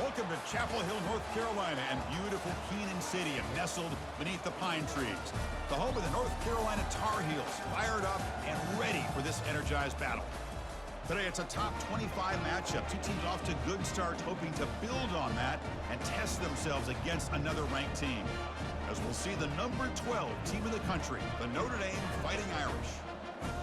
Welcome to Chapel Hill, North Carolina, and beautiful Kenan Stadium, nestled beneath the pine trees. The home of the North Carolina Tar Heels, fired up and ready for this energized battle. Today, it's a top 25 matchup. Two teams off to good starts, hoping to build on that and test themselves against another ranked team. As we'll see the number 12 team in the country, the Notre Dame Fighting Irish,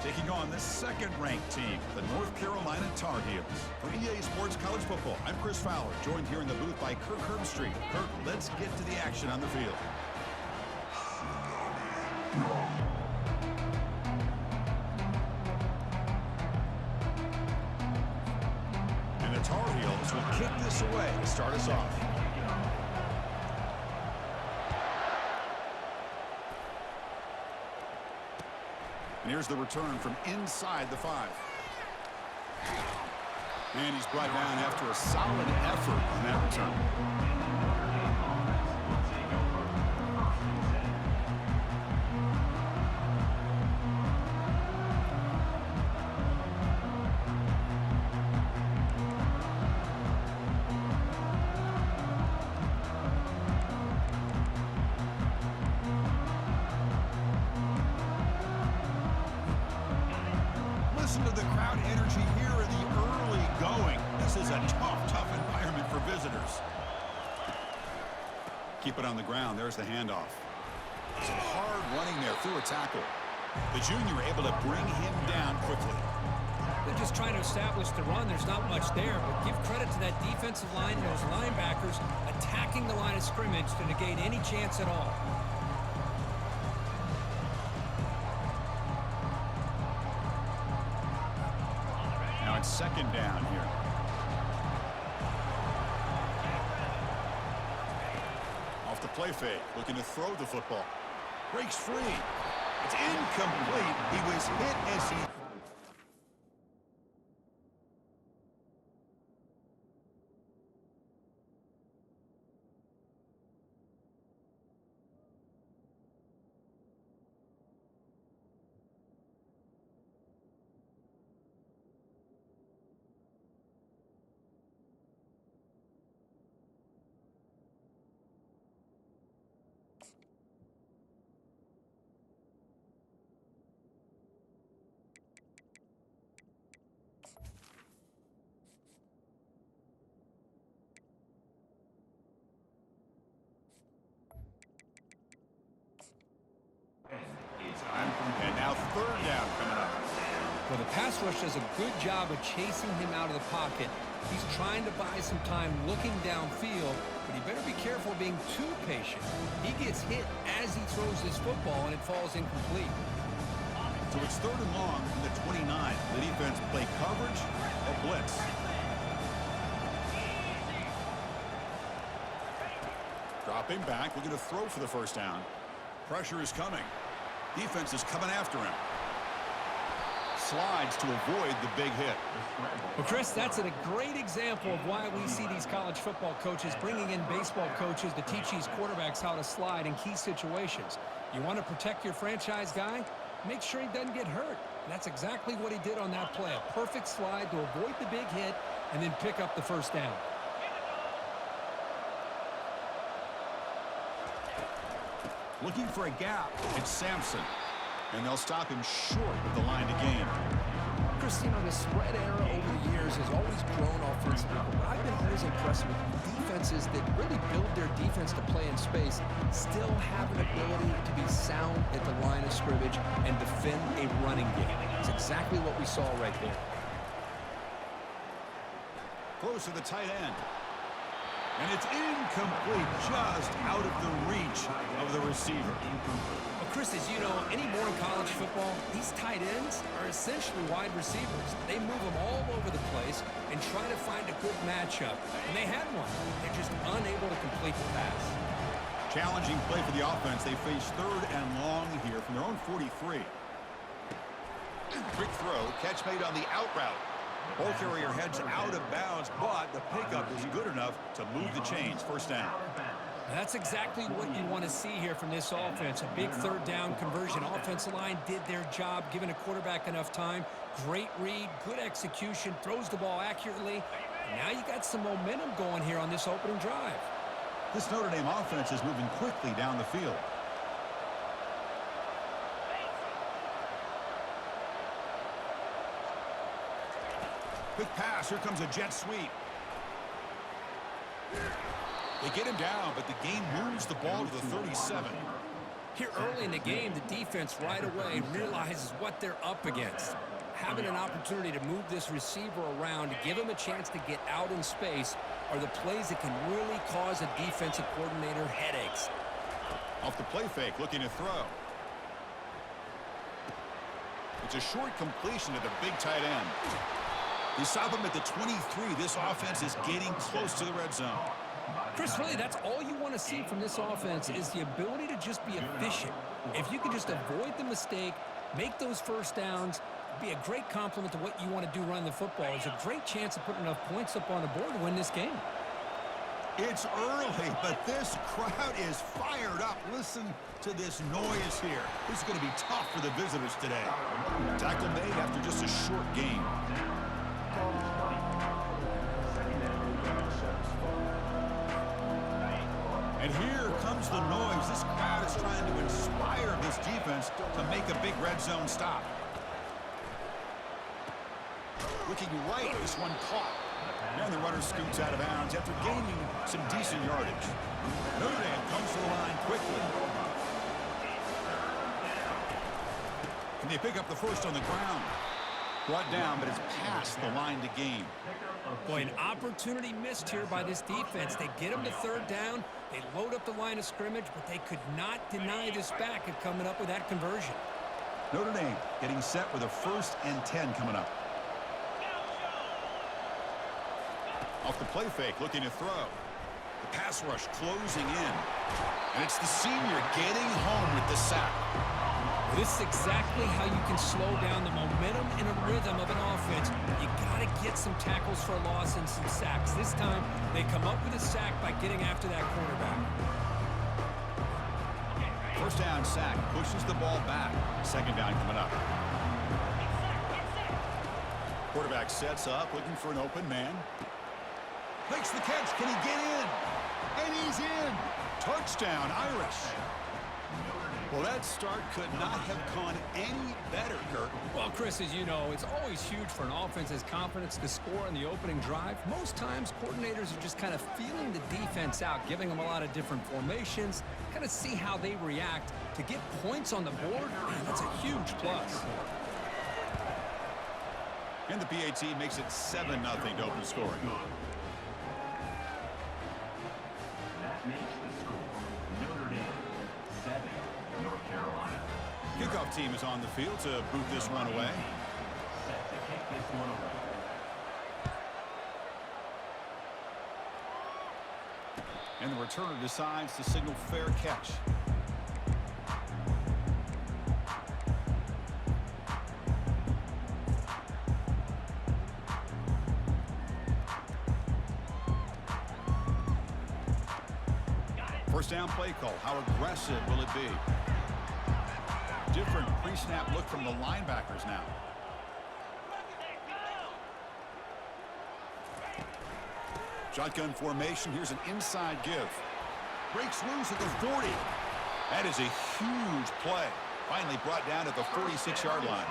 taking on the second-ranked team, the North Carolina Tar Heels. For EA Sports College Football, I'm Chris Fowler, joined here in the booth by Kirk Herbstreit. Kirk, let's get to the action on the field. And the Tar Heels will kick this away to start us off. And here's the return from inside the 5. And he's brought down after a solid effort on that return. Listen to the crowd energy here in the early going. This is a tough environment for visitors. Keep it on the ground. There's the handoff. Some hard running there through a tackle. The junior able to bring him down quickly. They're just trying to establish the run. There's not much there, but give credit to that defensive line and those linebackers attacking the line of scrimmage to negate any chance at all. Second down here. Off the play fake, looking to throw the football. Breaks free. It's incomplete. He was hit as he... And now third down coming up. Well, the pass rush does a good job of chasing him out of the pocket. He's trying to buy some time looking downfield, but he better be careful being too patient. He gets hit as he throws his football, and it falls incomplete. So it's third and long from the 29. The defense play coverage or blitz. Dropping back, looking to throw for the first down. Pressure is coming. Defense is coming after him. Slides to avoid the big hit. Well, Chris, that's a great example of why we see these college football coaches bringing in baseball coaches to teach these quarterbacks how to slide in key situations. You want to protect your franchise guy? Make sure he doesn't get hurt. And that's exactly what he did on that play. A perfect slide to avoid the big hit and then pick up the first down. Looking for a gap. It's Sampson. And they'll stop him short of the line to gain. Chris, you know, the spread era over the years has always grown offensively. But I've been always impressed with defenses that really build their defense to play in space, still have an ability to be sound at the line of scrimmage and defend a running game. It's exactly what we saw right there. Close to the tight end. And it's incomplete, just out of the reach of the receiver. Well, Chris, as you know, anymore in college football, these tight ends are essentially wide receivers. They move them all over the place and try to find a good matchup. And they had one. They're just unable to complete the pass. Challenging play for the offense. They face third and long here from their own 43. Quick throw, catch made on the out route. Ball carrier heads out of bounds, but the pickup is good enough to move the chains. First down. That's exactly what you want to see here from this offense. A big third down conversion. Offensive line did their job, giving a quarterback enough time. Great read, good execution, throws the ball accurately. Now you got some momentum going here on this opening drive. This Notre Dame offense is moving quickly down the field. Quick pass. Here comes a jet sweep. They get him down, but the game moves the ball to the 37. Here early in the game, the defense right away realizes what they're up against. Having an opportunity to move this receiver around to give him a chance to get out in space are the plays that can really cause a defensive coordinator headaches. Off the play fake, looking to throw. It's a short completion to the big tight end. They stop him at the 23. This offense is getting close to the red zone. Chris, really, that's all you want to see from this offense is the ability to just be efficient. If you can just avoid the mistake, make those first downs, be a great compliment to what you want to do running the football. There's a great chance of putting enough points up on the board to win this game. It's early, but this crowd is fired up. Listen to this noise here. This is going to be tough for the visitors today. Tackle made after just a short game. And here comes the noise. This crowd is trying to inspire this defense to make a big red zone stop. Looking right, this one caught. And the runner scoots out of bounds after gaining some decent yardage. Notre Dame comes to the line quickly. Can they pick up the first on the ground? Brought down, but it's past the line to gain. Boy, an opportunity missed here by this defense. They get them to third down. They load up the line of scrimmage, but they could not deny this back of coming up with that conversion. Notre Dame getting set with a 1st and 10 coming up. Off the play fake, looking to throw. The pass rush closing in. And it's the senior getting home with the sack. This is exactly how you can slow down the momentum and a rhythm of an offense. You got to get some tackles for a loss and some sacks. This time, they come up with a sack by getting after that quarterback. First down sack, pushes the ball back. Second down coming up. Quarterback sets up, looking for an open man. Makes the catch. Can he get in? And he's in. Touchdown, Irish. Well, that start could not have gone any better, Kirk. Well, Chris, as you know, it's always huge for an offense's confidence to score in the opening drive. Most times, coordinators are just kind of feeling the defense out, giving them a lot of different formations, kind of see how they react. To get points on the board, man, that's a huge plus. And the PAT makes it 7-0 to open scoring. Kickoff team is on the field to boot this one away. And the returner decides to signal fair catch. First down play call. How aggressive will it be? Different pre-snap look from the linebackers now. Shotgun formation. Here's an inside give. Breaks loose at the 40. That is a huge play. Finally brought down at the 46-yard line.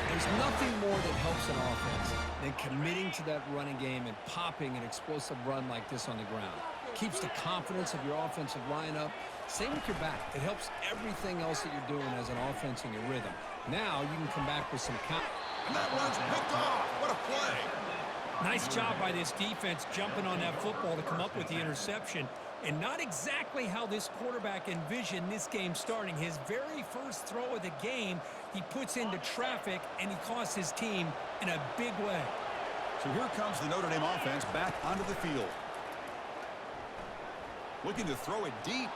There's nothing more that helps an offense than committing to that running game and popping an explosive run like this on the ground. Keeps the confidence of your offensive lineup. Same with your back. It helps everything else that you're doing as an offense in your rhythm. Now you can come back with some count. And that run's picked off. What a play. Nice job by this defense jumping on that football to come up with the interception. And not exactly how this quarterback envisioned this game starting. His very first throw of the game, he puts into traffic, and he costs his team in a big way. So here comes the Notre Dame offense back onto the field. Looking to throw it deep.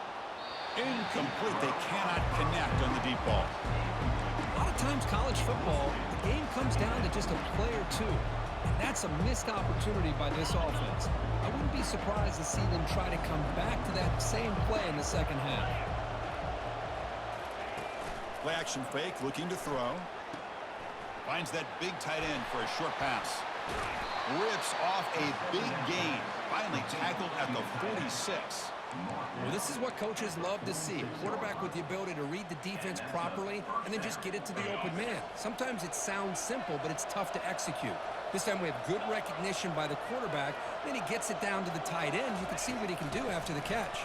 Incomplete. They cannot connect on the deep ball. A lot of times college football, the game comes down to just a play or two. And that's a missed opportunity by this offense. I wouldn't be surprised to see them try to come back to that same play in the second half. Play action fake, looking to throw. Finds that big tight end for a short pass. Rips off a big gain. Finally tackled at the 46. Well, this is what coaches love to see. A quarterback with the ability to read the defense properly and then just get it to the open man. Sometimes it sounds simple, but it's tough to execute. This time we have good recognition by the quarterback. Then he gets it down to the tight end. You can see what he can do after the catch.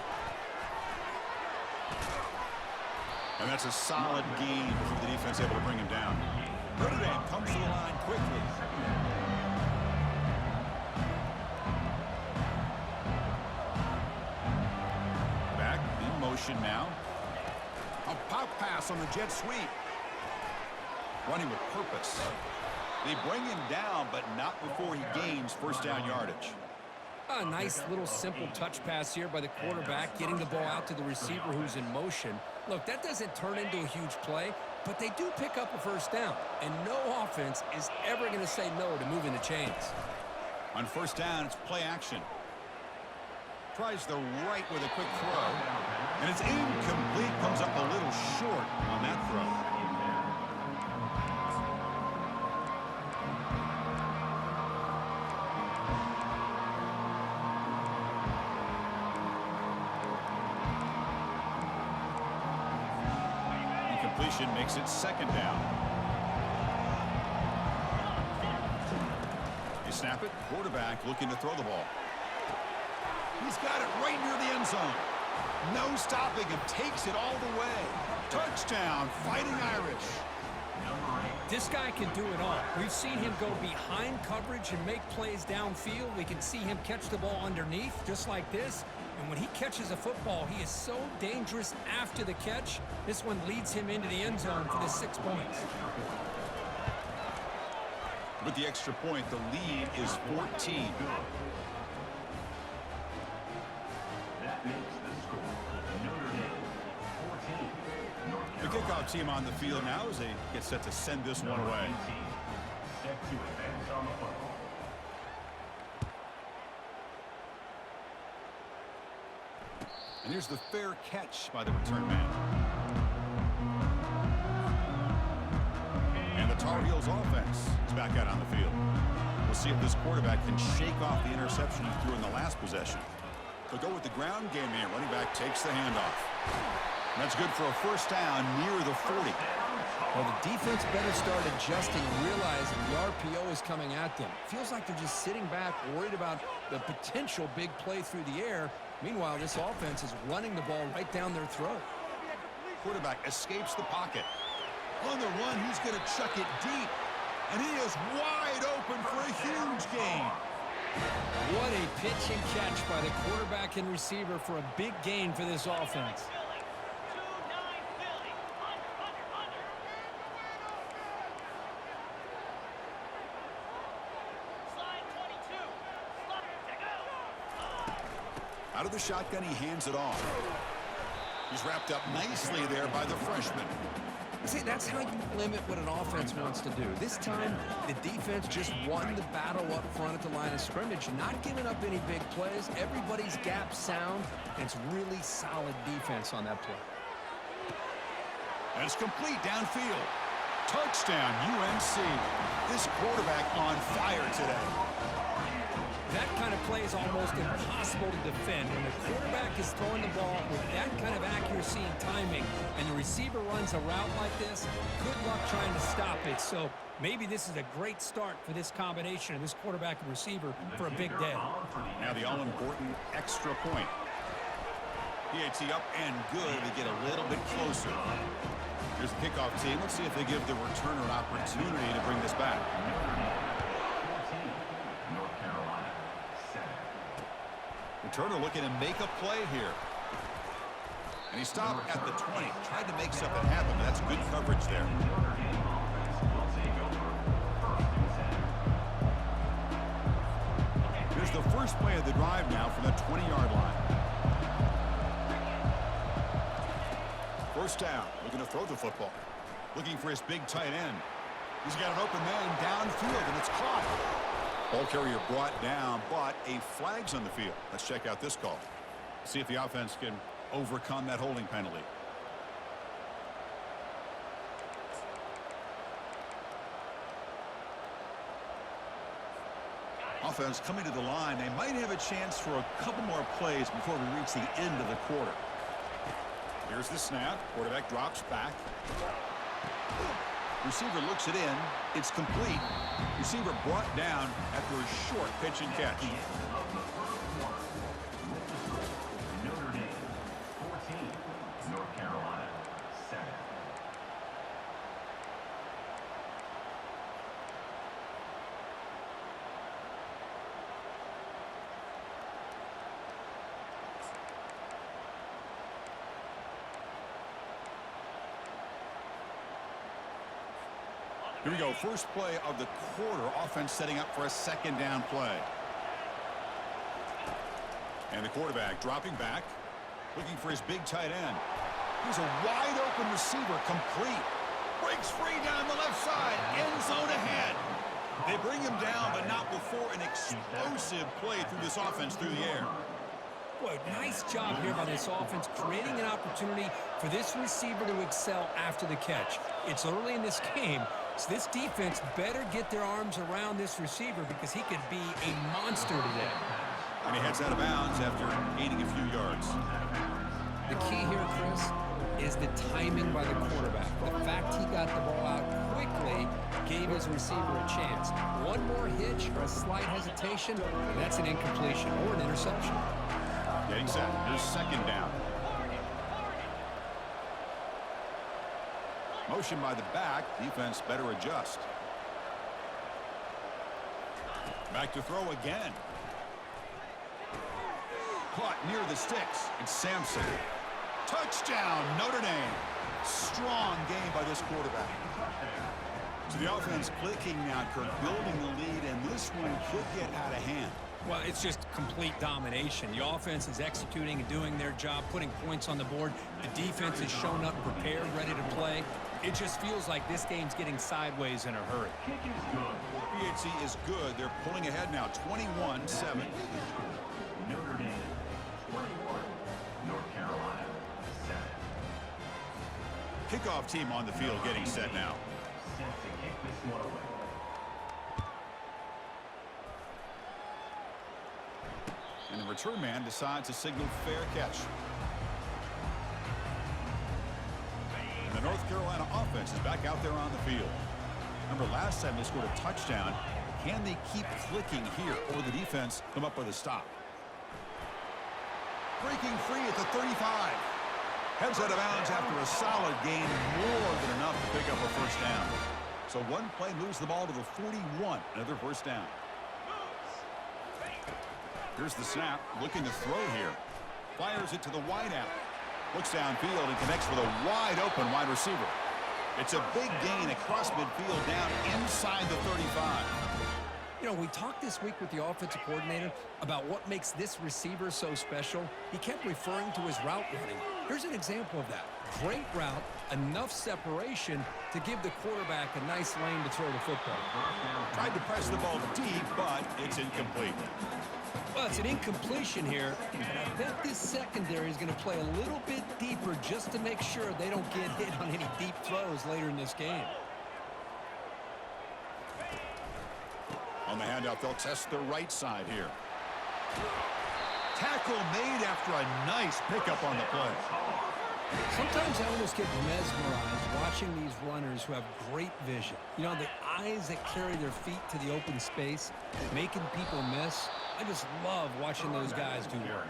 And that's a solid gain before the defense able to bring him down. Notre Dame comes to the line quickly. Back in motion now. A pop pass on the jet sweep. Running with purpose. They bring him down, but not before he gains first down yardage. A nice little simple touch pass here by the quarterback, getting the ball out to the receiver who's in motion. Look, that doesn't turn into a huge play, but they do pick up a first down, and no offense is ever going to say no to moving the chains. On first down, it's play action. Tries the right with a quick throw, and it's incomplete. Comes up a little short on that throw. Makes it second down. You snap it. Quarterback looking to throw the ball. He's got it right near the end zone. No stopping him. Takes it all the way. Touchdown. Fighting Irish. This guy can do it all. We've seen him go behind coverage and make plays downfield. We can see him catch the ball underneath, just like this. And when he catches a football, he is so dangerous after the catch. This one leads him into the end zone for the 6 points. With the extra point, the lead is 14. That makes the score Notre Dame 14. The kickoff team on the field now as they get set to send this one away. Set to advance on the football. And here's the fair catch by the return man. And the Tar Heels offense is back out on the field. We'll see if this quarterback can shake off the interception he threw in the last possession. They'll go with the ground game here. Running back takes the handoff. And that's good for a first down near the 40. Well, the defense better start adjusting and realizing the RPO is coming at them. Feels like they're just sitting back, worried about the potential big play through the air. Meanwhile, this offense is running the ball right down their throat. Quarterback escapes the pocket. On the run, he's going to chuck it deep. And he is wide open for a huge gain. What a pitch and catch by the quarterback and receiver for a big gain for this offense. Out of the shotgun, he hands it off. He's wrapped up nicely there by the freshman. See, that's how you limit what an offense wants to do. This time, the defense just won the battle up front at the line of scrimmage, not giving up any big plays. Everybody's gap sound, and it's really solid defense on that play. And it's complete downfield. Touchdown, UNC. This quarterback on fire today. That kind of play is almost impossible to defend. When the quarterback is throwing the ball with that kind of accuracy and timing, and the receiver runs a route like this, good luck trying to stop it. So maybe this is a great start for this combination of this quarterback and receiver for a big day. Now the all-important extra point. PAT up and good to get a little bit closer. Here's the kickoff team. Let's see if they give the returner an opportunity to bring this back. Returner looking to make a play here. And he stopped at the 20. Tried to make something happen, but that's good coverage there. Here's the first play of the drive now from the 20-yard line. First down, looking to throw the football. Looking for his big tight end. He's got an open man downfield, and it's caught. Ball carrier brought down, but a flag's on the field. Let's check out this call. See if the offense can overcome that holding penalty. Offense coming to the line. They might have a chance for a couple more plays before we reach the end of the quarter. Here's the snap. Quarterback drops back. Receiver looks it in. It's complete. Receiver brought down after a short pitch and catch. Notre Dame 14, North Carolina 7. Here we go. First play of the quarter. Offense setting up for a second down play. And the quarterback dropping back, looking for his big tight end. He's a wide open receiver, complete. Breaks free down the left side. End zone ahead. They bring him down, but not before an explosive play through this offense through the air. Boy, nice job here by this offense, creating an opportunity for this receiver to excel after the catch. It's early in this game, so this defense better get their arms around this receiver because he could be a monster today. And he heads out of bounds after gaining a few yards. The key here, Chris, is the timing by the quarterback. The fact he got the ball out quickly gave his receiver a chance. One more hitch or a slight hesitation, and that's an incompletion or an interception. Getting set. Here's second down. Motion by the back. Defense better adjust. Back to throw again. Caught near the sticks. It's Sampson. Touchdown, Notre Dame. Strong game by this quarterback. So the offense clicking now, Kirk, building the lead, and this one could get out of hand. Well, it's just complete domination. The offense is executing and doing their job, putting points on the board. The defense has shown up prepared, ready to play. It just feels like this game's getting sideways in a hurry. Kick is good. PHC is good. They're pulling ahead now, 21-7. Notre Dame 21, North Carolina 7. Kickoff team on the field getting set now. Set to kick this one away. And the return man decides to signal fair catch. And the North Carolina offense is back out there on the field. Remember last time they scored a touchdown. Can they keep clicking here, or the defense come up with a stop? Breaking free at the 35. Heads out of bounds after a solid gain, more than enough to pick up a first down. So one play moves the ball to the 41, another first down. Here's the snap, looking to throw here. Fires it to the wideout. Looks downfield and connects with a wide open wide receiver. It's a big gain across midfield down inside the 35. You know, we talked this week with the offensive coordinator about what makes this receiver so special. He kept referring to his route running. Here's an example of that. Great route, enough separation to give the quarterback a nice lane to throw the football. Tried to press the ball deep, but it's incomplete. Well, it's an incompletion here, and I bet this secondary is going to play a little bit deeper just to make sure they don't get hit on any deep throws later in this game. On the handoff, they'll test the right side here. Tackle made after a nice pickup on the play. Sometimes I almost get mesmerized watching these runners who have great vision. You know, the eyes that carry their feet to the open space, making people miss. I just love watching those guys do work.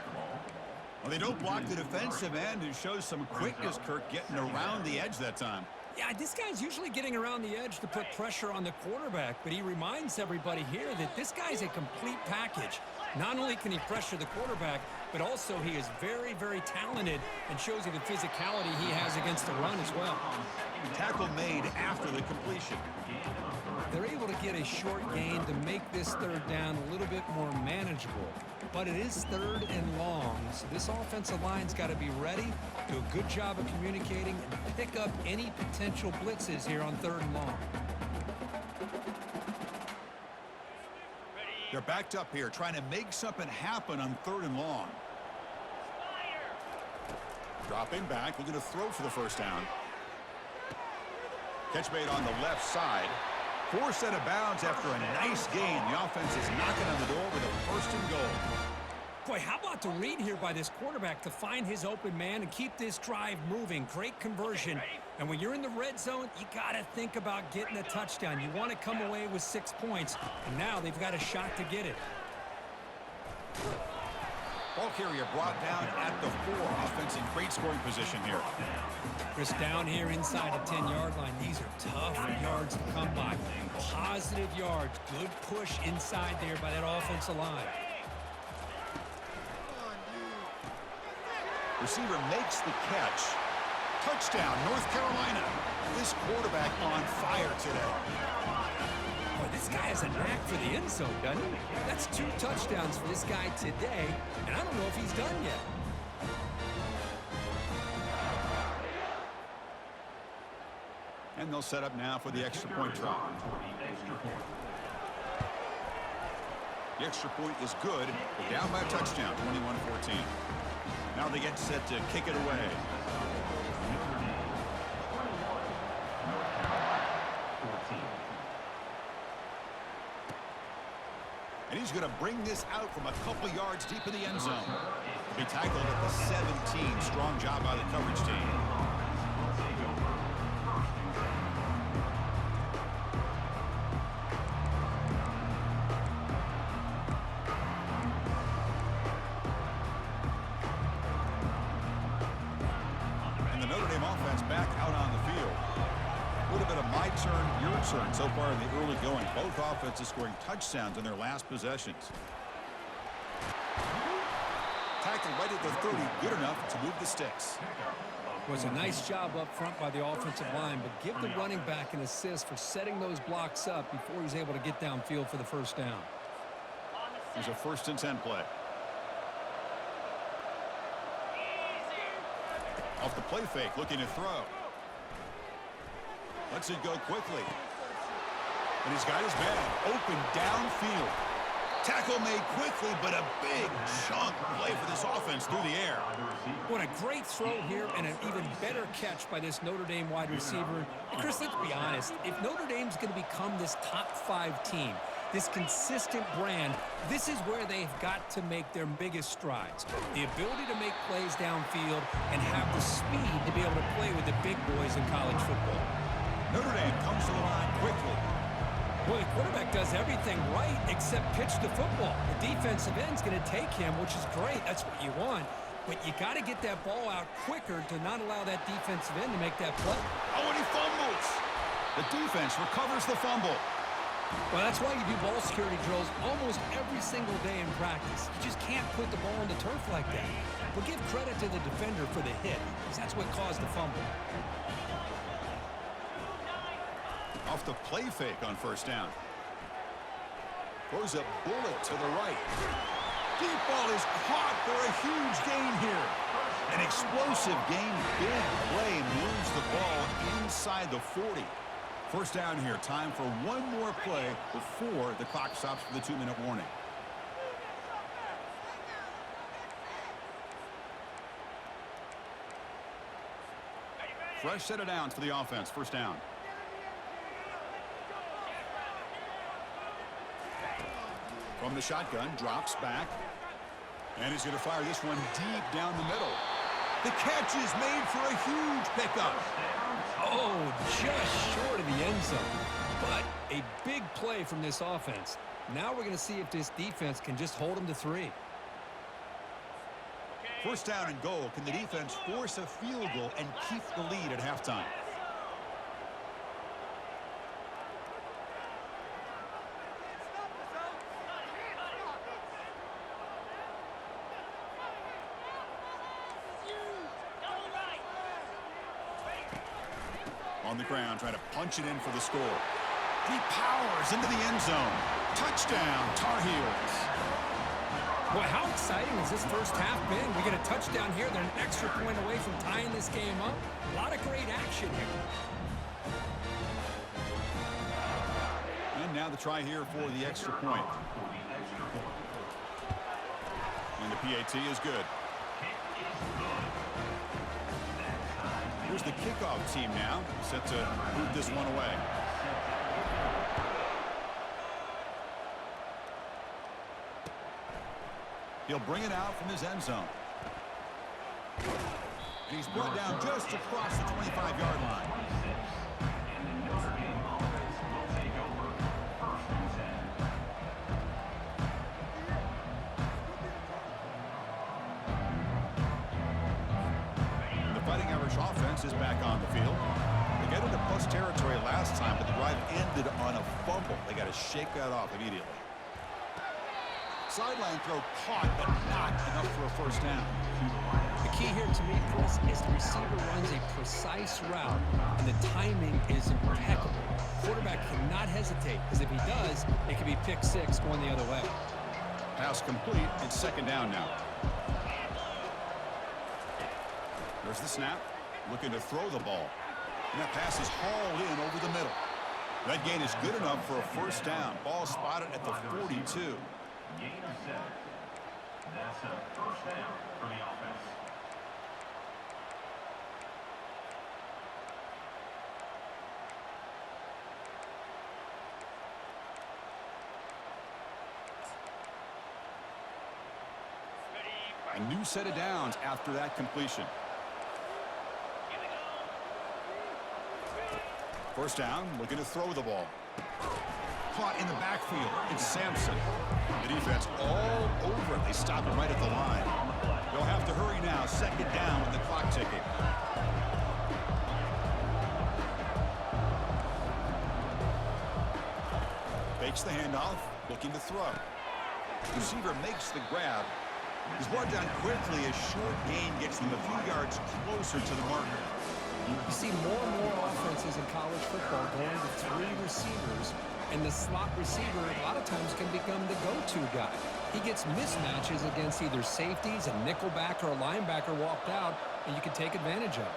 Well, they don't block the defensive end, who shows some quickness, Kirk, getting around the edge that time. Yeah, this guy's usually getting around the edge to put pressure on the quarterback, but he reminds everybody here that this guy's a complete package. Not only can he pressure the quarterback, but also he is very, very talented and shows you the physicality he has against the run as well. Tackle made after the completion. They're able to get a short gain to make this third down a little bit more manageable. But it is third and long, so this offensive line's got to be ready, do a good job of communicating, and pick up any potential blitzes here on third and long. They're backed up here, trying to make something happen on third and long. Dropping back, looking to throw for the first down. Catch made on the left side. Forced out of bounds after a nice gain. The offense is knocking on the door with a first and goal. Boy, how about the read here by this quarterback to find his open man and keep this drive moving. Great conversion. And when you're in the red zone, you got to think about getting a touchdown. You want to come away with 6 points. And now they've got a shot to get it. Ball carrier brought down at the 4. Offense in great scoring position here. Chris, down here inside the 10-yard line. These are tough yards to come by. Positive yards. Good push inside there by that offensive line. Receiver makes the catch. Touchdown, North Carolina. This quarterback on fire today. Boy, this guy has a knack for the end zone, doesn't he? That's 2 touchdowns for this guy today, and I don't know if he's done yet. And they'll set up now for the extra point try. The extra point is good. They're down by a touchdown, 21-14. Now they get set to kick it away. And he's going to bring this out from a couple yards deep in the end zone. He'll be tackled at the 17. Strong job by the coverage team. Back out on the field. Would have been a my turn, your turn so far in the early going. Both offenses scoring touchdowns in their last possessions. Tackled right at the 30, good enough to move the sticks. Was a nice job up front by the offensive line, but give the running back an assist for setting those blocks up before he's able to get downfield for the first down. Here's a 1st and 10 play. Off the play fake, looking to throw. Lets it go quickly. And he's got his man open downfield. Tackle made quickly, but a big chunk play for this offense through the air. What a great throw here and an even better catch by this Notre Dame wide receiver. And Chris, let's be honest. If Notre Dame's going to become this top 5 team, this consistent brand, this is where they've got to make their biggest strides. The ability to make plays downfield and have the speed to be able to play with the big boys in college football. Notre Dame comes to the line quickly. Well, the quarterback does everything right except pitch the football. The defensive end's going to take him, which is great. That's what you want. But you got to get that ball out quicker to not allow that defensive end to make that play. Oh, and he fumbles. The defense recovers the fumble. Well, that's why you do ball security drills almost every single day in practice. You just can't put the ball on the turf like that. But give credit to the defender for the hit, because that's what caused the fumble. Off the play fake on 1st down. Throws a bullet to the right. Deep ball is caught for a huge gain here. An explosive gain, big play, moves the ball inside the 40. 1st down here, time for one more play before the clock stops for the 2-minute warning. Fresh set of downs for the offense, 1st down. From the shotgun, drops back. And he's going to fire this one deep down the middle. The catch is made for a huge pickup. Oh, just short of the end zone. But a big play from this offense. Now we're going to see if this defense can just hold them to 3. 1st down and goal. Can the defense force a field goal and keep the lead at halftime? On the ground, trying to punch it in for the score. He powers into the end zone. Touchdown, Tar Heels. Boy, how exciting has this first half been? We get a touchdown here. They're an extra point away from tying this game up. A lot of great action here. And now the try here for the extra point. And the PAT is good. Here's the kickoff team now, set to move this one away. He'll bring it out from his end zone. And he's brought down just across the 25-yard line. And the Notre Dame offense will take over 1st and 10. The Fighting Irish offense is back on the field. They got into plus territory last time, but the drive ended on a fumble. They got to shake that off immediately. Sideline throw caught, but not enough for a first down. The key here to me, Chris, is the receiver runs a precise route, and the timing is impeccable. Quarterback cannot hesitate, because if he does, it could be pick six going the other way. Pass complete. It's second down now. There's the snap. Looking to throw the ball. And that pass is hauled in over the middle. That gain is good enough for a first down. Ball spotted at the 42. Gain of 7. That's a first down for the offense. A new set of downs after that completion. First down, looking to throw the ball. Caught in the backfield. It's Sampson. The defense all over it. They stop him right at the line. They'll have to hurry now. Second down with the clock ticking. Fakes the handoff, looking to throw. Receiver makes the grab. He's brought down quickly. A short gain gets them a few yards closer to the marker. You see more and more offenses in college football going to three receivers, and the slot receiver a lot of times can become the go-to guy. He gets mismatches against either safeties, a nickelback, or a linebacker walked out, and you can take advantage of it.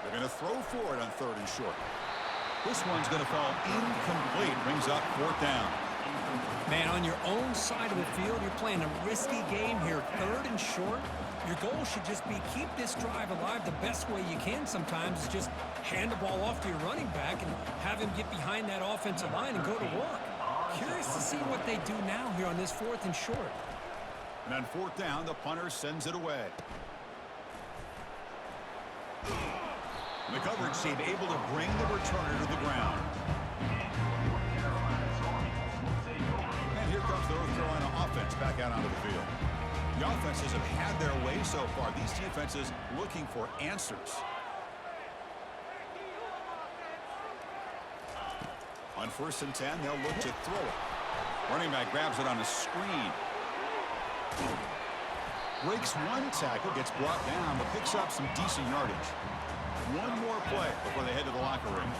They're going to throw for it on third and short. This one's going to fall incomplete. Brings up fourth down. Man, on your own side of the field, you're playing a risky game here. Third and short, your goal should just be keep this drive alive the best way you can sometimes is just hand the ball off to your running back and have him get behind that offensive line and go to work. Curious to see what they do now here on this fourth and short. And on fourth down, the punter sends it away. The coverage team able to bring the returner to the ground. And here comes the North Carolina offense back out onto the field. The offenses have had their way so far. These defenses looking for answers. On first and 10, they'll look to throw it. Running back grabs it on a screen. Breaks one tackle, gets brought down, but picks up some decent yardage. One more play before they head to the locker room.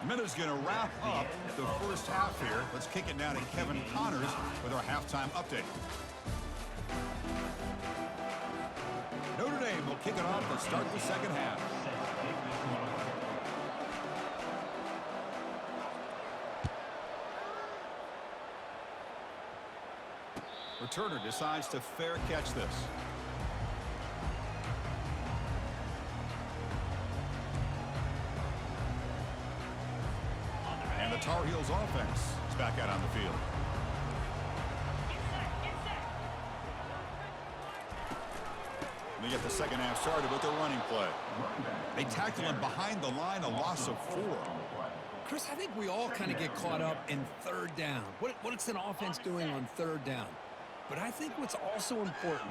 A minute's going to wrap up the first half here. Let's kick it now to Kevin Connors with our halftime update. Notre Dame will kick it off to start the second half. Returner decides to fair catch this. And the Tar Heels offense is back out on the field. They get the second half started with their running play. They tackle him behind the line, a loss of 4. Chris, I think we all kind of get caught up in third down. What's an offense doing on third down? But I think what's also important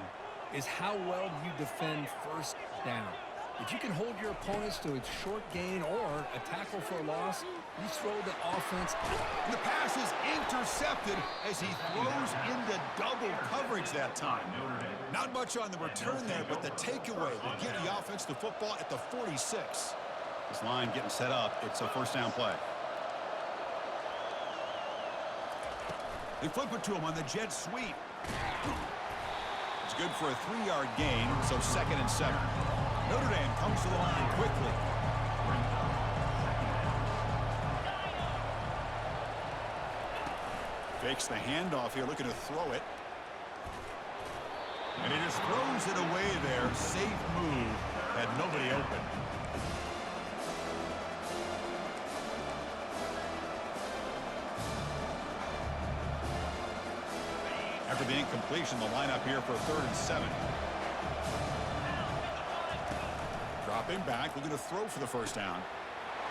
is how well you defend first down. If you can hold your opponents to a short gain or a tackle for a loss, you throw the offense. And the pass is intercepted as he throws into double coverage that time. Not much on the return there, but the takeaway will give the offense the football at the 46. This line getting set up. It's a first down play. They flip it to him on the jet sweep. It's good for a 3-yard gain, so second and 7. Notre Dame comes to the line quickly. Fakes the handoff here, looking to throw it. And he just throws it away there. Safe move. Had nobody open. After the incompletion, the lineup here for a 3rd and 7. Dropping back, looking to throw for the first down.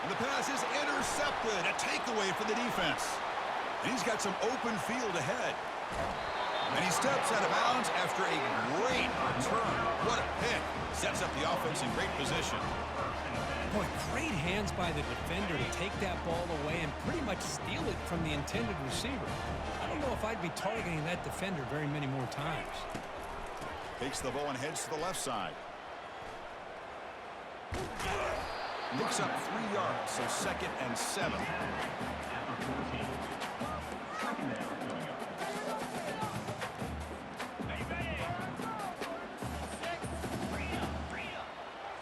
And the pass is intercepted. A takeaway for the defense. And he's got some open field ahead. And he steps out of bounds after a great return. What a pick. Sets up the offense in great position. Boy, great hands by the defender to take that ball away and pretty much steal it from the intended receiver. I don't know if I'd be targeting that defender very many more times. Takes the ball and heads to the left side. Looks up 3 yards, so 2nd and 7.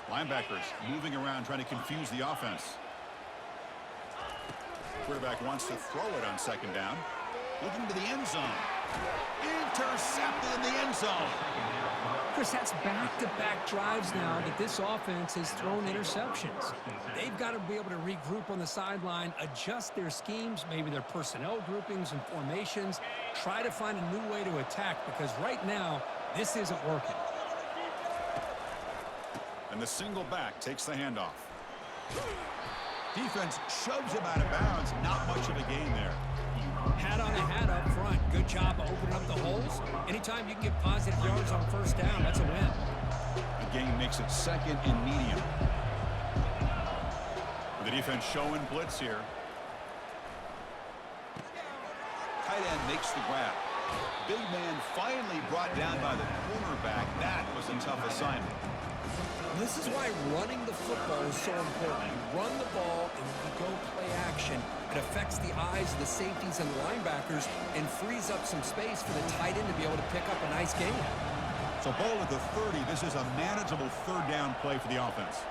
Linebackers moving around trying to confuse the offense. Quarterback wants to throw it on 2nd down. Looking to the end zone. Intercepted in the end zone. Chris, that's back-to-back drives now that this offense has thrown interceptions. They've got to be able to regroup on the sideline, adjust their schemes, maybe their personnel groupings and formations, try to find a new way to attack because right now, this isn't working. And the single back takes the handoff. Defense shoves him out of bounds. Not much of a gain there. Hat on the hat up front. Good job of opening up the holes. Anytime you can get positive yards on 1st down, that's a win. The gain makes it 2nd and medium. The defense showing blitz here. Tight end makes the grab. Big man finally brought down by the cornerback. That was a tough assignment. This is why running the football is so important. You run the ball and you go play action. It affects the eyes of the safeties and the linebackers and frees up some space for the tight end to be able to pick up a nice gain. So ball at the 30. This is a manageable 3rd down play for the offense.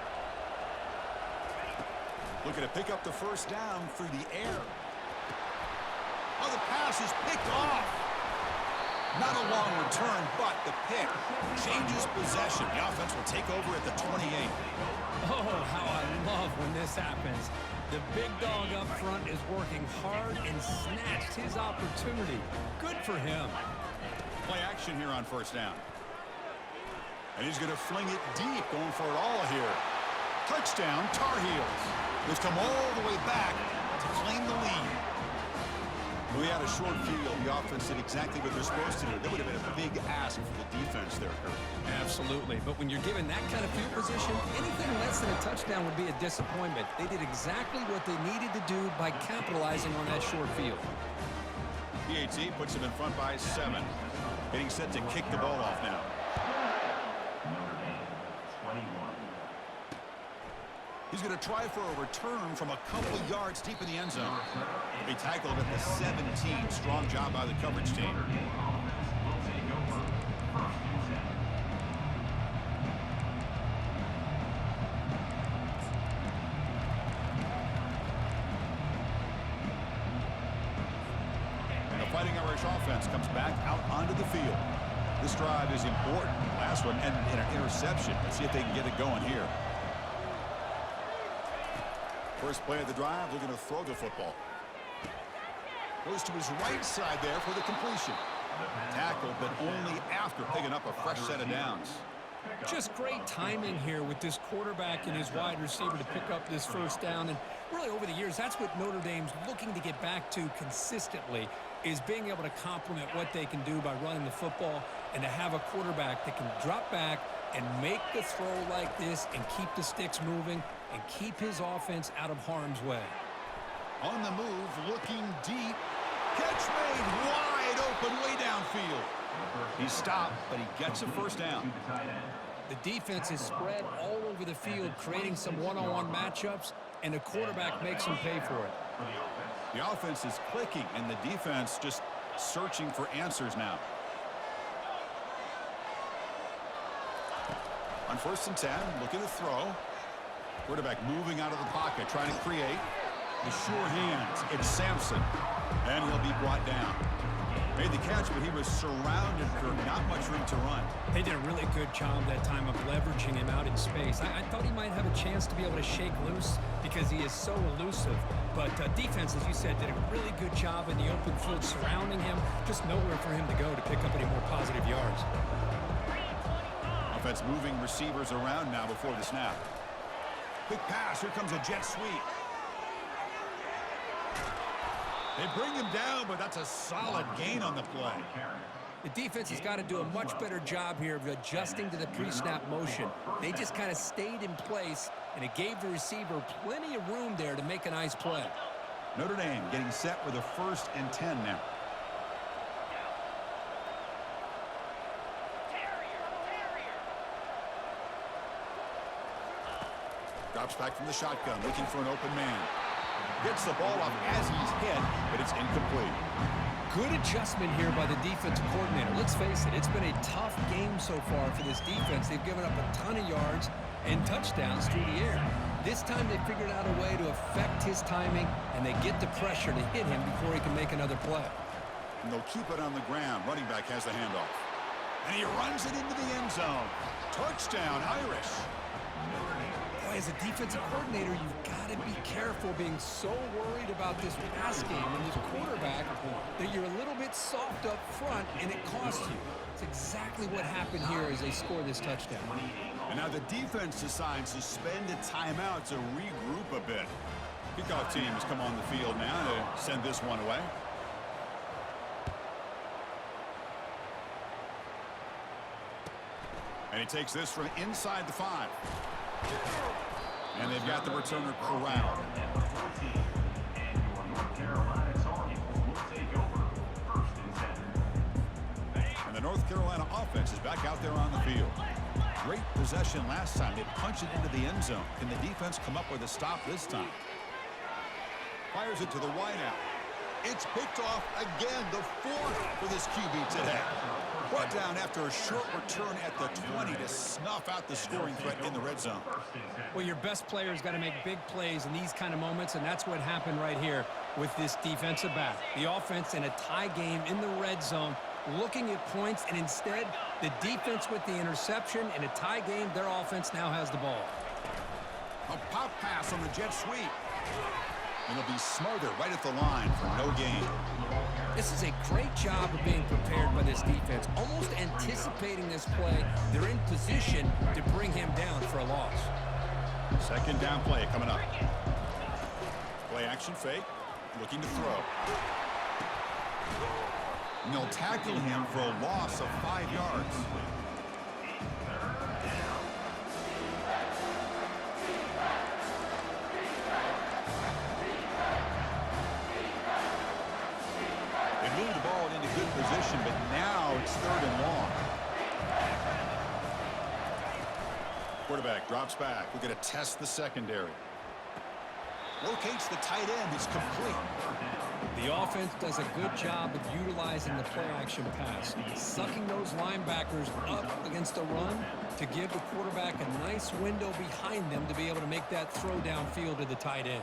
Looking to pick up the 1st down through the air. Oh, the pass is picked off. Not a long return, but the pick changes possession. The offense will take over at the 28. Oh, how I love when this happens. The big dog up front is working hard and snatched his opportunity. Good for him. Play action here on 1st down. And he's going to fling it deep, going for it all here. Touchdown, Tar Heels. Who's come all the way back to claim the lead. We had a short field. The offense did exactly what they're supposed to do. That would have been a big ask for the defense there, Kurt. Absolutely. But when you're given that kind of field position, anything less than a touchdown would be a disappointment. They did exactly what they needed to do by capitalizing on that short field. PAT puts him in front by 7. Getting set to kick the ball off now. He's going to try for a return from a couple of yards deep in the end zone. He tackled at the 17. Strong job by the coverage team. And the Fighting Irish offense comes back out onto the field. This drive is important. Last one ended in an interception. Let's see if they can get it going here. First play of the drive, looking to throw the football. Goes to his right side there for the completion. Tackled, but only after picking up a fresh set of downs. Just great timing here with this quarterback and his wide receiver to pick up this 1st down. And really over the years, that's what Notre Dame's looking to get back to consistently, is being able to complement what they can do by running the football and to have a quarterback that can drop back and make the throw like this and keep the sticks moving and keep his offense out of harm's way. On the move, looking deep. Catch made wide open way downfield. He stopped, but he gets a 1st down. The defense is spread all over the field, creating some one-on-one matchups, and the quarterback makes him pay for it. The offense is clicking, and the defense just searching for answers now. On 1st and 10, looking to throw. Quarterback moving out of the pocket, trying to create. The sure hands, it's Sampson, and he'll be brought down. Made the catch, but he was surrounded for not much room to run. They did a really good job that time of leveraging him out in space. I thought he might have a chance to be able to shake loose because he is so elusive. But defense, as you said, did a really good job in the open field surrounding him. Just nowhere for him to go to pick up any more positive yards. Offense moving receivers around now before the snap. Quick pass. Here comes a jet sweep. They bring him down, but that's a solid gain on the play. The defense has got to do a much better job here of adjusting to the pre-snap motion. They just kind of stayed in place, and it gave the receiver plenty of room there to make a nice play. Notre Dame getting set with a 1st and 10 now. Drops back from the shotgun, looking for an open man. Gets the ball off as he's hit, but it's incomplete. Good adjustment here by the defensive coordinator. Let's face it, it's been a tough game so far for this defense. They've given up a ton of yards and touchdowns through the air. This time they figured out a way to affect his timing, and they get the pressure to hit him before he can make another play. And they'll keep it on the ground. Running back has the handoff. And he runs it into the end zone. Touchdown, Irish. Boy, as a defensive coordinator, you've got to be careful being so worried about this pass game and this quarterback that you're a little bit soft up front and it costs you. It's exactly what happened here as they score this touchdown. And now the defense decides to spend a timeout to regroup a bit. Kickoff team has come on the field now to send this one away. And he takes this from inside the 5. And they've got the returner corralled. And the North Carolina offense is back out there on the field. Great possession last time. They punched it into the end zone. Can the defense come up with a stop this time? Fires it to the wideout. It's picked off again, the 4th for this QB today. Brought down after a short return at the 20 to snuff out the scoring threat in the red zone. Well, your best player's got to make big plays in these kind of moments, and that's what happened right here with this defensive back. The offense in a tie game in the red zone, looking at points, and instead, the defense with the interception. In a tie game, their offense now has the ball. A pop pass on the jet sweep. And it'll be Smarter right at the line for no gain. This is a great job of being prepared by this defense, almost anticipating this play. They're in position to bring him down for a loss. 2nd down play coming up. Play action fake, looking to throw. And they'll tackle him for a loss of 5 yards. Moved the ball into good position, but now it's 3rd and long. Quarterback drops back. We're going to test the secondary. Locates the tight end. It's complete. The offense does a good job of utilizing the play-action pass, sucking those linebackers up against the run to give the quarterback a nice window behind them to be able to make that throw downfield to the tight end.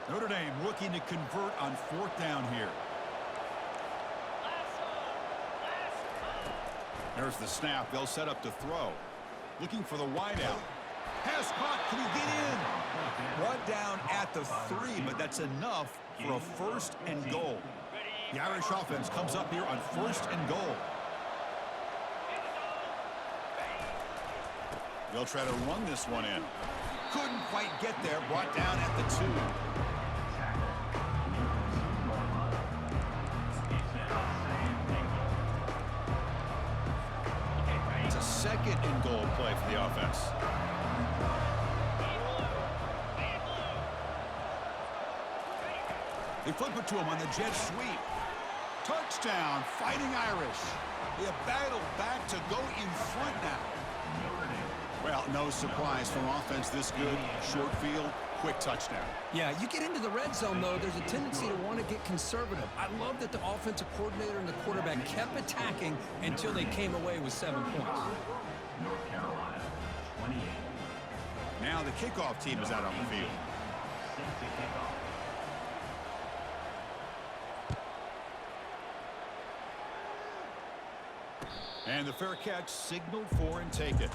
Notre Dame looking to convert on 4th down here. There's the snap. They'll set up to throw. Looking for the wideout. Pass caught. Can he get in? Brought down at the 3, but that's enough for a 1st and goal. The Irish offense comes up here on 1st and goal. They'll try to run this one in. Couldn't quite get there. Brought down at the 2. It's a 2nd and goal play for the offense. They flip it to him on the jet sweep. Touchdown, Fighting Irish. They have battled back to go in front now. Well, no surprise from offense this good. Short field, quick touchdown. Yeah, you get into the red zone, though, there's a tendency to want to get conservative. I love that the offensive coordinator and the quarterback kept attacking until they came away with 7 points. North Carolina, 28. Now the kickoff team is out on the field. And the fair catch signaled for and taken.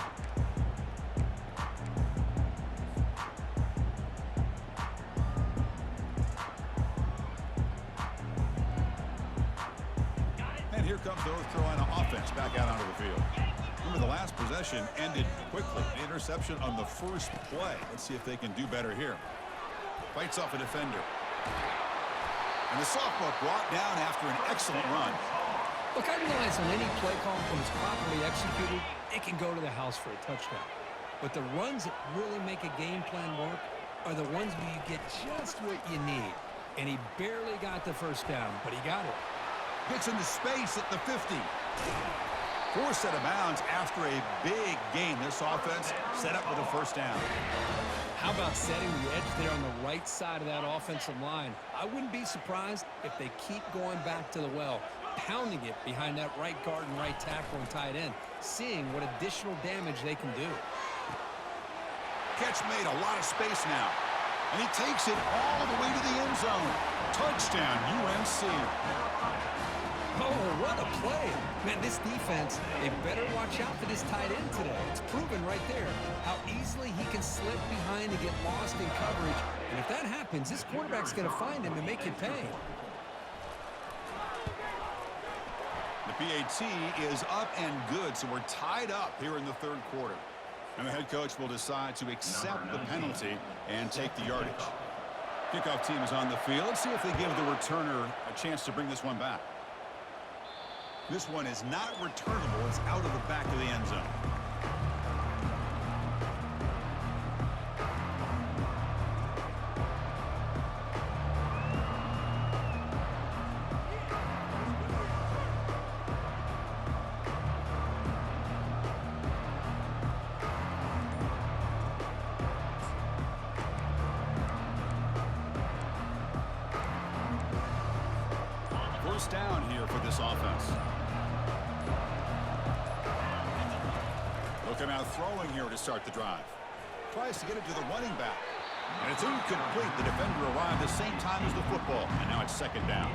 And here comes the North Carolina offense back out onto the field. Remember, the last possession ended quickly. The interception on the first play. Let's see if they can do better here. Fights off a defender. And the sophomore brought down after an excellent run. Look, I realize on any play call, when it's properly executed, it can go to the house for a touchdown. But the runs that really make a game plan work are the ones where you get just what you need. And he barely got the first down, but he got it. Gets into space at the 50. Forced out of bounds after a big gain. This offense set up with a first down. How about setting the edge there on the right side of that offensive line? I wouldn't be surprised if they keep going back to the well, pounding it behind that right guard and right tackle and tight end, seeing what additional damage they can do. Catch made, a lot of space now. And he takes it all the way to the end zone. Touchdown, UNC. Oh, what a play. Man, this defense, they better watch out for this tight end today. It's proven right there how easily he can slip behind and get lost in coverage. And if that happens, this quarterback's going to find him and make him pay. The PAT is up and good, so we're tied up here in the third quarter. And the head coach will decide to accept the penalty and take the yardage. Kickoff team is on the field. Let's see if they give the returner a chance to bring this one back. This one is not returnable. It's out of the back of the end zone. First down here for this offense. They'll come out throwing here to start the drive. Tries to get it to the running back. And it's incomplete. The defender arrived the same time as the football. And now it's second down.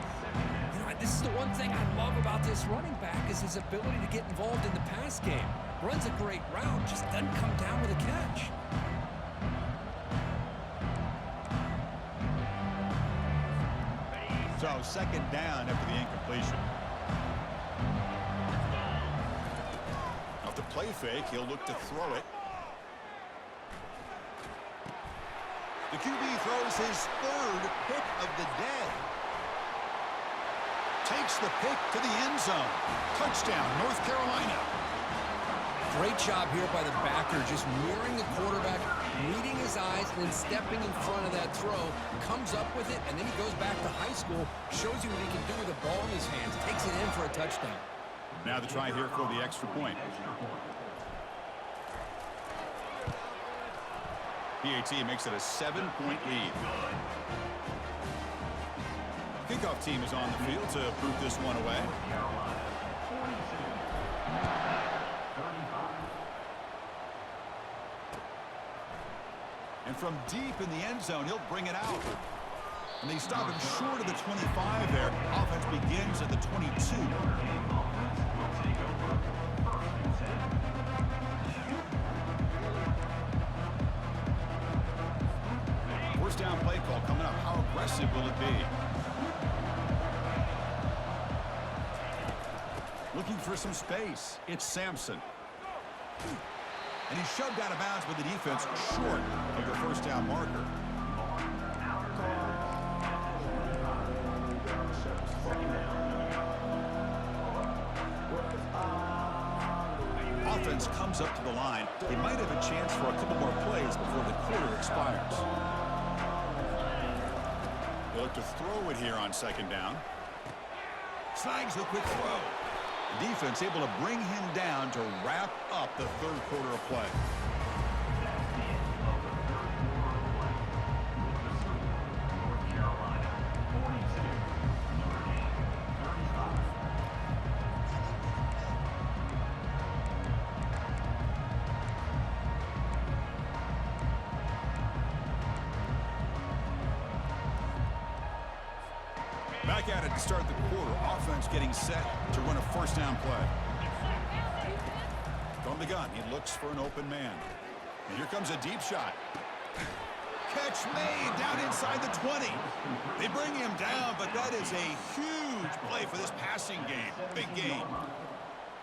You know, this is the one thing I love about this running back is his ability to get involved in the pass game. Runs a great route, just doesn't come down with a catch. So second down after the incompletion. Off the play fake, he'll look to throw it. The QB throws his third pick of the day. Takes the pick to the end zone. Touchdown, North Carolina. Great job here by the backer, just mirroring the quarterback, reading his eyes, and then stepping in front of that throw, comes up with it, and then he goes back to high school, shows you what he can do with the ball in his hands, takes it in for a touchdown. Now the try here for the extra point. PAT makes it a 7-point lead. Kickoff team is on the field to boot this one away. And from deep in the end zone, he'll bring it out. And they stop him short of the 25 there. Offense begins at the 22. First down play call coming up. How aggressive will it be? Looking for some space. It's Sampson. And he's shoved out of bounds by the defense short of the first down marker. Offense comes up to the line. They might have a chance for a couple more plays before the quarter expires. They look to throw it here on second down. Snags the quick throw. The defense able to bring him down to wrap up the third quarter of play. Back at it to start the quarter. Offense getting set to run a first down play. From the gun, he looks for an open man. And here comes a deep shot. Catch made down inside the 20. They bring him down, but that is a huge play for this passing game. Big game.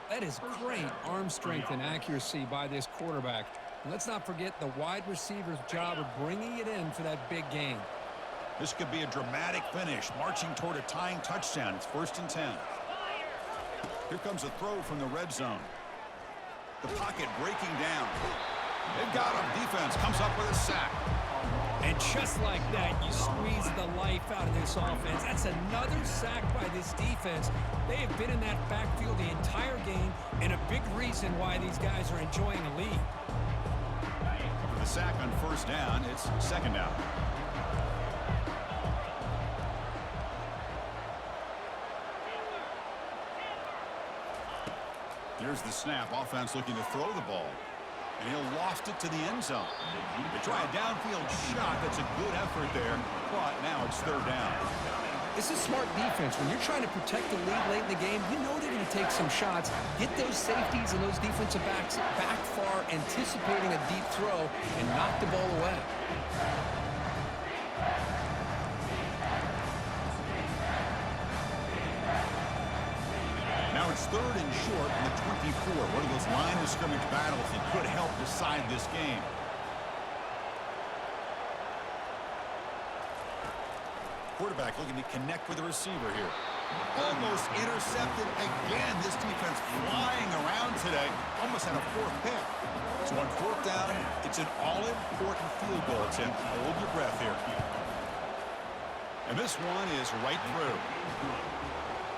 That is great arm strength and accuracy by this quarterback. And let's not forget the wide receiver's job of bringing it in for that big gain. This could be a dramatic finish, marching toward a tying touchdown. It's 1st and 10. Here comes a throw from the red zone. The pocket breaking down. They've got him. Defense comes up with a sack. And just like that, you squeeze the life out of this offense. That's another sack by this defense. They have been in that backfield the entire game, and a big reason why these guys are enjoying a lead. For the sack on 1st down, it's 2nd down. Here's the snap. Offense looking to throw the ball. And he'll loft it to the end zone. They try a downfield shot. That's a good effort there. But now it's 3rd down. This is smart defense. When you're trying to protect the lead late in the game, you know they're going to take some shots. Get those safeties and those defensive backs back far, anticipating a deep throw, and knock the ball away. Now it's 3rd and short in the 24. One of those line of scrimmage battles that could help decide this game. Quarterback looking to connect with the receiver here. Almost intercepted again. This defense flying around today. Almost had a 4th pick. So on 4th down, it's an all-important field goal attempt. Hold your breath here. And this one is right through.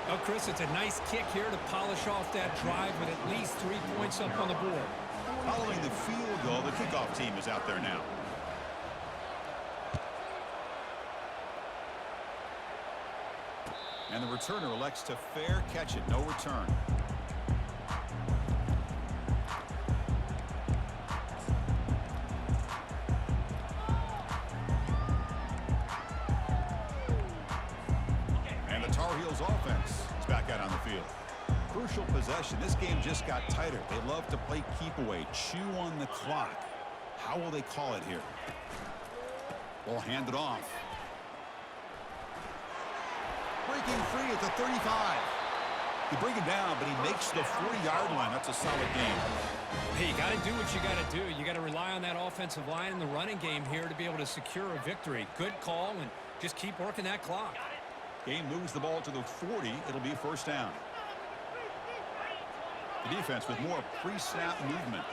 Well, Chris, it's a nice kick here to polish off that drive with at least 3 points up on the board. Following the field goal, the kickoff team is out there now. And the returner elects to fair catch it. No return. And the Tar Heels offense is back out on the field. Crucial possession. This game just got tighter. They love to play keep away, chew on the clock. How will they call it here? Ball handed off. Breaking free at the 35. They bring him down, but he makes the 40-yard line. That's a solid game. Hey, you got to do what you got to do. You got to rely on that offensive line in the running game here to be able to secure a victory. Good call, and just keep working that clock. Game moves the ball to the 40. It'll be 1st down. The defense with more pre-snap movement.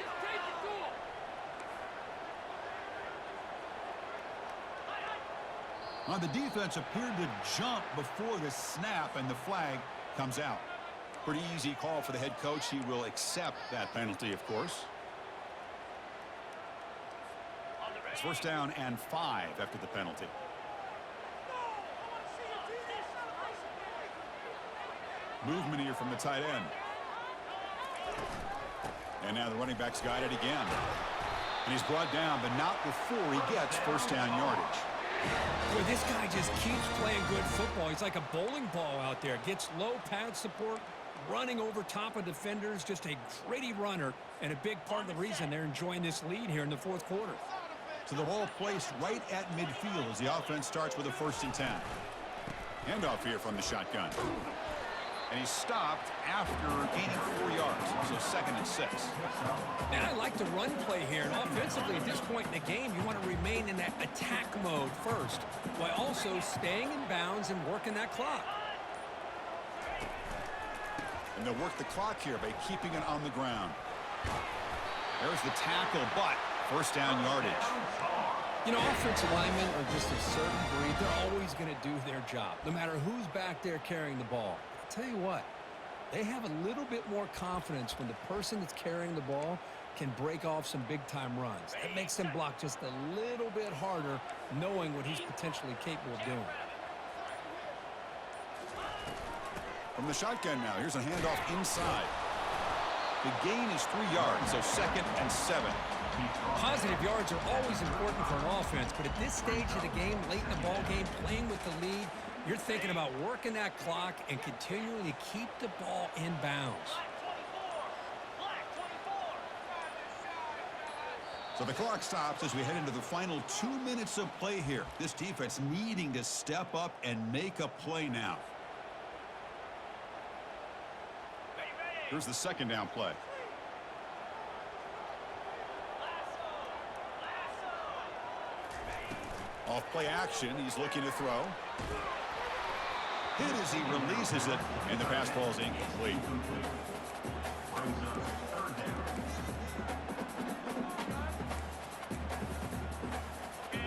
Now the defense appeared to jump before the snap, and the flag comes out. Pretty easy call for the head coach. He will accept that penalty, of course. It's 1st down and 5 after the penalty. Movement here from the tight end. And now the running back's got it again. And he's brought down, but not before he gets 1st down yardage. Boy, this guy just keeps playing good football. He's like a bowling ball out there. Gets low pad support, running over top of defenders. Just a gritty runner, and a big part of the reason they're enjoying this lead here in the 4th quarter. So the ball placed right at midfield as the offense starts with a 1st and 10. Handoff here from the shotgun. And he's stopped after gaining 4 yards, so 2nd and 6. And I like the run play here. And offensively, at this point in the game, you want to remain in that attack mode first, while also staying in bounds and working that clock. And they'll work the clock here by keeping it on the ground. There's the tackle, but 1st down yardage. You know, offensive linemen are just a certain breed. They're always going to do their job, no matter who's back there carrying the ball. I'll tell you what, they have a little bit more confidence when the person that's carrying the ball can break off some big-time runs. That makes them block just a little bit harder, knowing what he's potentially capable of doing. From the shotgun now, here's a handoff inside. The gain is 3 yards, so 2nd and 7. Positive yards are always important for an offense, but at this stage of the game, late in the ball game, playing with the lead, you're thinking about working that clock and continuing to keep the ball in bounds. So the clock stops as we head into the final 2 minutes of play here. This defense needing to step up and make a play now. Here's the second down play. Off play action, he's looking to throw. Hit as he releases it, and the pass ball is incomplete.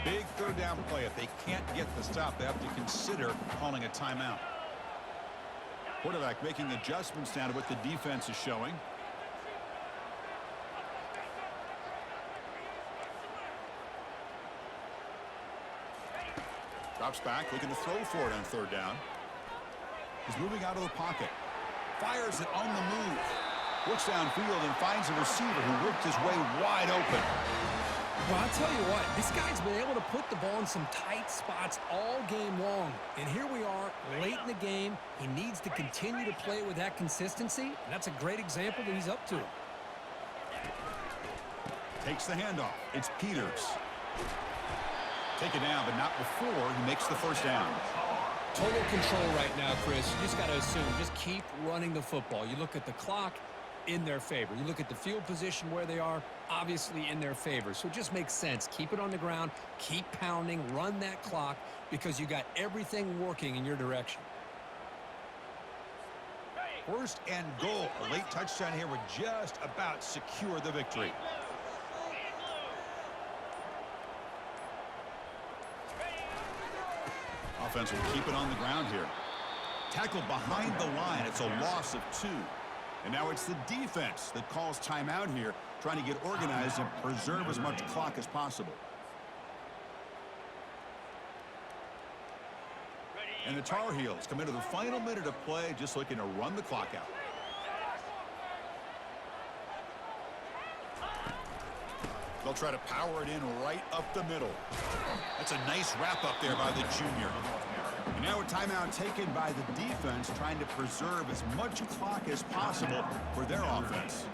Big third down play. If they can't get the stop, they have to consider calling a timeout. Quarterback making adjustments now to what the defense is showing. Drops back, looking to throw for it on third down. He's moving out of the pocket. Fires it on the move. Looks downfield and finds a receiver who worked his way wide open. Well, I'll tell you what, this guy's been able to put the ball in some tight spots all game long. And here we are, late in the game. He needs to continue to play with that consistency, and that's a great example that he's up to. Takes the handoff. It's Peters. Take it down, but not before he makes the first down. Total control right now, Chris. You just got to assume, just keep running the football. You look at the clock, in their favor. You look at the field position where they are, obviously in their favor. So it just makes sense. Keep it on the ground, keep pounding, run that clock, because you got everything working in your direction. First and goal. A late touchdown here would just about secure the victory. Offense will keep it on the ground here. Tackled behind the line. It's a loss of 2. And now it's the defense that calls timeout here, trying to get organized and preserve as much clock as possible. And the Tar Heels come into the final minute of play, just looking to run the clock out. They'll try to power it in right up the middle. That's a nice wrap up there by the junior. And now a timeout taken by the defense, trying to preserve as much clock as possible for their offense.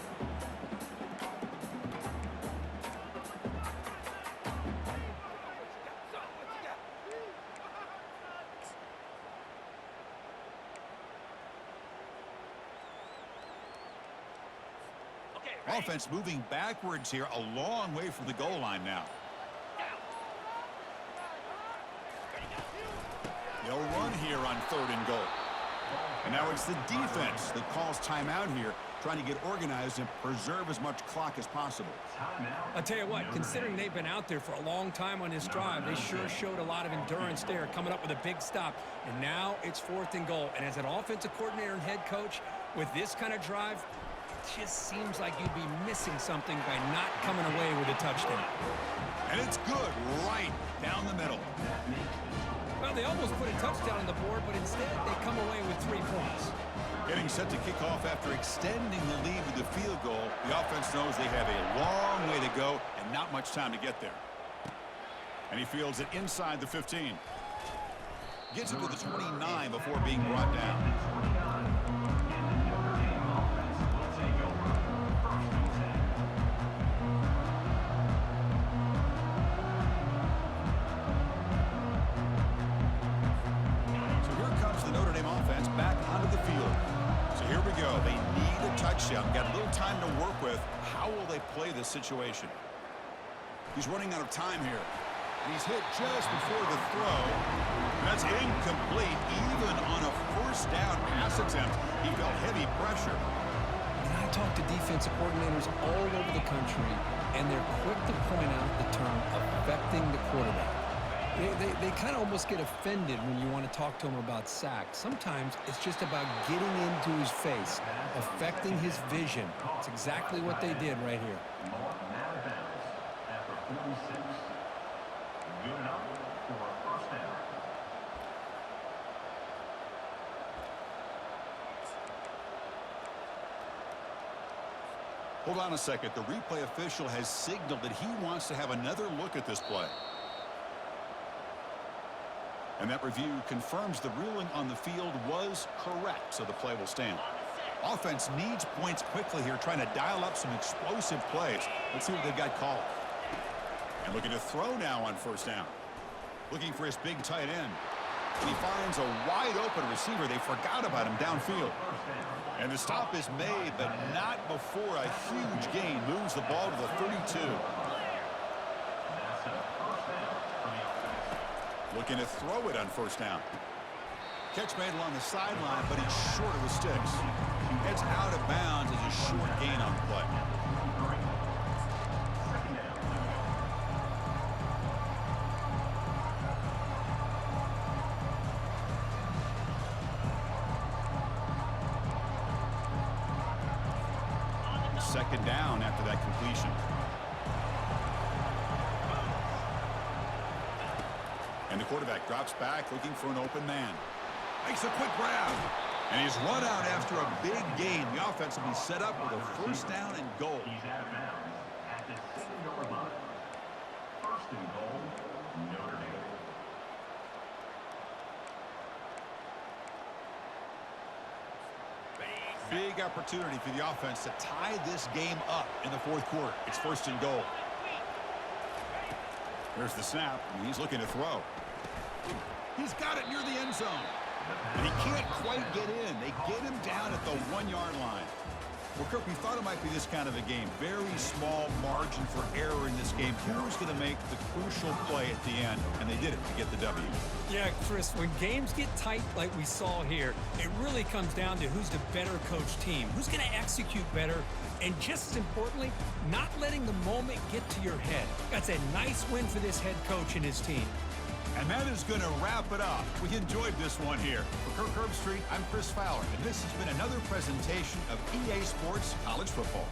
Offense moving backwards here, a long way from the goal line now. They'll run here on 3rd and goal. And now it's the defense that calls timeout here, trying to get organized and preserve as much clock as possible. I'll tell you what, considering they've been out there for a long time on this drive, they sure showed a lot of endurance there, coming up with a big stop. And now it's 4th and goal. And as an offensive coordinator and head coach, with this kind of drive, it just seems like you'd be missing something by not coming away with a touchdown. And it's good right down the middle. Well, they almost put a touchdown on the board, but instead they come away with 3 points. Getting set to kick off after extending the lead with the field goal. The offense knows they have a long way to go and not much time to get there. And he fields it inside the 15. Gets it to the 29 before being brought down. Got a little time to work with. How will they play this situation? He's running out of time here. He's hit just before the throw. That's incomplete. Even on a 1st down pass attempt, he felt heavy pressure. And I talk to defensive coordinators all over the country, and they're quick to point out the term affecting the quarterback. They kind of almost get offended when you want to talk to them about sacks. Sometimes it's just about getting into his face, affecting his vision. It's exactly what they did right here. Hold on a second. The replay official has signaled that he wants to have another look at this play. And that review confirms the ruling on the field was correct, so the play will stand. Offense needs points quickly here, trying to dial up some explosive plays. Let's see what they've got called. And looking to throw now on first down. Looking for his big tight end. And he finds a wide-open receiver. They forgot about him downfield. And the stop is made, but not before a huge gain moves the ball to the 32. Looking to throw it on first down. Catch made along the sideline, but he's short of the sticks. Heads out of bounds as a short gain on the play. Second down after that completion. And the quarterback drops back looking for an open man. Makes a quick grab. And he's run out after a big gain. The offense will be set up with a first down and goal. He's out of bounds at the 7-yard line. First and goal, Notre Dame. Big opportunity for the offense to tie this game up in the fourth quarter. It's first and goal. Here's the snap, and he's looking to throw. He's got it near the end zone. And he can't quite get in. They get him down at the 1-yard line. Well, Kirk, we thought it might be this kind of a game. Very small margin for error in this game. Who's going to make the crucial play at the end? And they did it to get the W. Yeah, Chris, when games get tight like we saw here, it really comes down to who's the better coach team, who's going to execute better, and just as importantly, not letting the moment get to your head. That's a nice win for this head coach and his team. And that is going to wrap it up. We enjoyed this one here. For Kirk Herbstreit, I'm Chris Fowler, and this has been another presentation of EA Sports College Football.